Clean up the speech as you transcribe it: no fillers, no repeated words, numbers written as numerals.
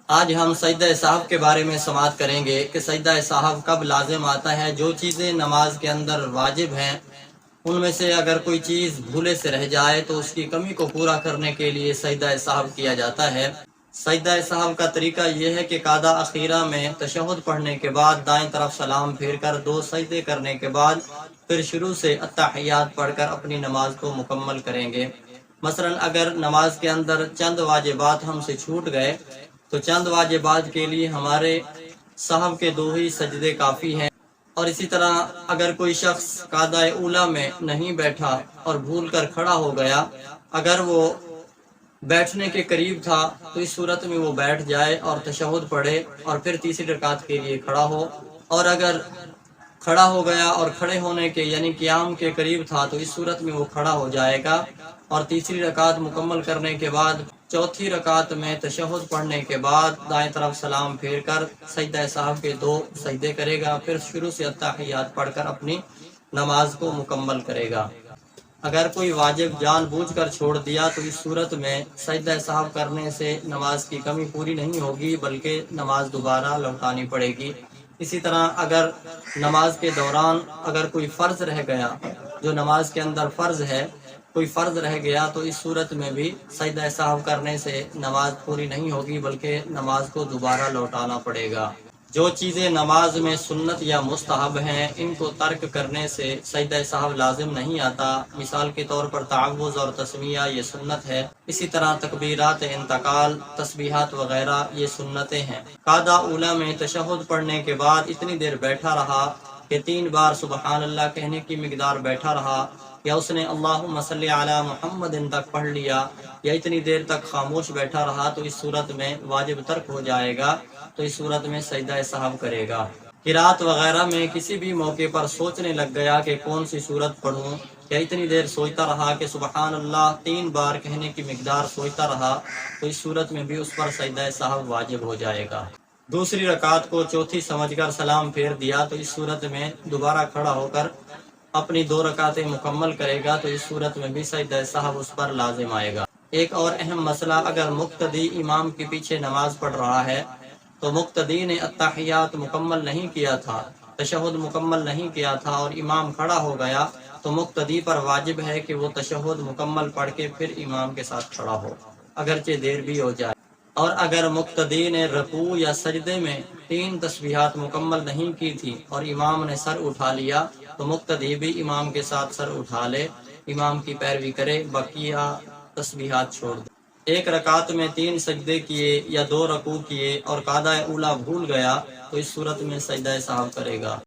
آج ہم سجدہ سہو کے بارے میں سماعت کریں گے کہ سجدہ سہو کب لازم آتا ہے۔ جو چیزیں نماز کے اندر واجب ہیں ان میں سے اگر کوئی چیز بھولے سے رہ جائے تو اس کی کمی کو پورا کرنے کے لیے سجدہ سہو کیا جاتا ہے۔ سجدہ سہو کا طریقہ یہ ہے کہ قعدہ اخیرہ میں تشہد پڑھنے کے بعد دائیں طرف سلام پھیر کر 2 سجدے کرنے کے بعد پھر شروع سے التحیات پڑھ کر اپنی نماز کو مکمل کریں گے۔ مثلا اگر نماز کے اندر چند واجبات ہم سے چھوٹ گئے تو چند واجبات کے لیے ہمارے سہو کے 2 ہی سجدے کافی ہیں، اور اسی طرح اگر کوئی شخص قعدہ اولیٰ میں نہیں بیٹھا اور بھول کر کھڑا ہو گیا، اگر وہ بیٹھنے کے قریب تھا تو اس صورت میں وہ بیٹھ جائے اور تشہد پڑھے اور پھر تیسری رکعت کے لیے کھڑا ہو، اور اگر کھڑا ہو گیا اور کھڑے ہونے کے یعنی قیام کے قریب تھا تو اس صورت میں وہ کھڑا ہو جائے گا، اور تیسری رکعت مکمل کرنے کے بعد چوتھی رکعت میں تشہد پڑھنے کے بعد دائیں طرف سلام پھیر کر سجدہ سہو کے 2 سجدے کرے گا، پھر شروع سے التحیات پڑھ کر اپنی نماز کو مکمل کرے گا۔ اگر کوئی واجب جان بوجھ کر چھوڑ دیا تو اس صورت میں سجدہ سہو کرنے سے نماز کی کمی پوری نہیں ہوگی بلکہ نماز دوبارہ لوٹانی پڑے گی۔ اسی طرح اگر نماز کے دوران اگر کوئی فرض رہ گیا، جو نماز کے اندر فرض ہے، کوئی فرض رہ گیا تو اس صورت میں بھی سجدہ سہو کرنے سے نماز پوری نہیں ہوگی بلکہ نماز کو دوبارہ لوٹانا پڑے گا۔ جو چیزیں نماز میں سنت یا مستحب ہیں ان کو ترک کرنے سے سجدہ سہو لازم نہیں آتا۔ مثال کے طور پر تعوذ اور تسمیہ یہ سنت ہے، اسی طرح تکبیرات انتقال، تسبیحات وغیرہ یہ سنتیں ہیں۔ قعدہ اولیٰ میں تشہد پڑھنے کے بعد اتنی دیر بیٹھا رہا کہ 3 بار سبحان اللہ کہنے کی مقدار بیٹھا رہا، یا اس نے اللہم صلی علی محمد تک پڑھ لیا، یا اتنی دیر تک خاموش بیٹھا رہا تو اس صورت میں واجب ترک ہو جائے گا، تو اس صورت میں سجدہ سہو کرے گا۔ قرات وغیرہ میں کسی بھی موقع پر سوچنے لگ گیا کہ کون سی صورت پڑھوں، یا اتنی دیر سوچتا رہا کہ سبحان اللہ 3 بار کہنے کی مقدار سوچتا رہا، تو اس صورت میں بھی اس پر سجدہ سہو واجب ہو جائے گا۔ دوسری رکعت کو چوتھی سمجھ کر سلام پھیر دیا تو اس صورت میں دوبارہ کھڑا ہو کر اپنی 2 رکعتیں مکمل کرے گا، تو اس صورت میں بھی سجدہ سہو اس پر لازم آئے گا۔ ایک اور اہم مسئلہ، اگر مقتدی امام کے پیچھے نماز پڑھ رہا ہے تو مقتدی نے التحیات مکمل نہیں کیا تھا، تشہد مکمل نہیں کیا تھا اور امام کھڑا ہو گیا، تو مقتدی پر واجب ہے کہ وہ تشہد مکمل پڑھ کے پھر امام کے ساتھ کھڑا ہو، اگرچہ دیر بھی ہو جائے۔ اور اگر مقتدی نے رکوع یا سجدے میں 3 تسبیحات مکمل نہیں کی تھی اور امام نے سر اٹھا لیا تو مقتدی بھی امام کے ساتھ سر اٹھا لے، امام کی پیروی کرے، بقیہ تسبیحات چھوڑ دے۔ ایک رکعت میں 3 سجدے کیے یا 2 رکوع کیے اور قعدہ اولیٰ بھول گیا تو اس صورت میں سجدہ سہو کرے گا۔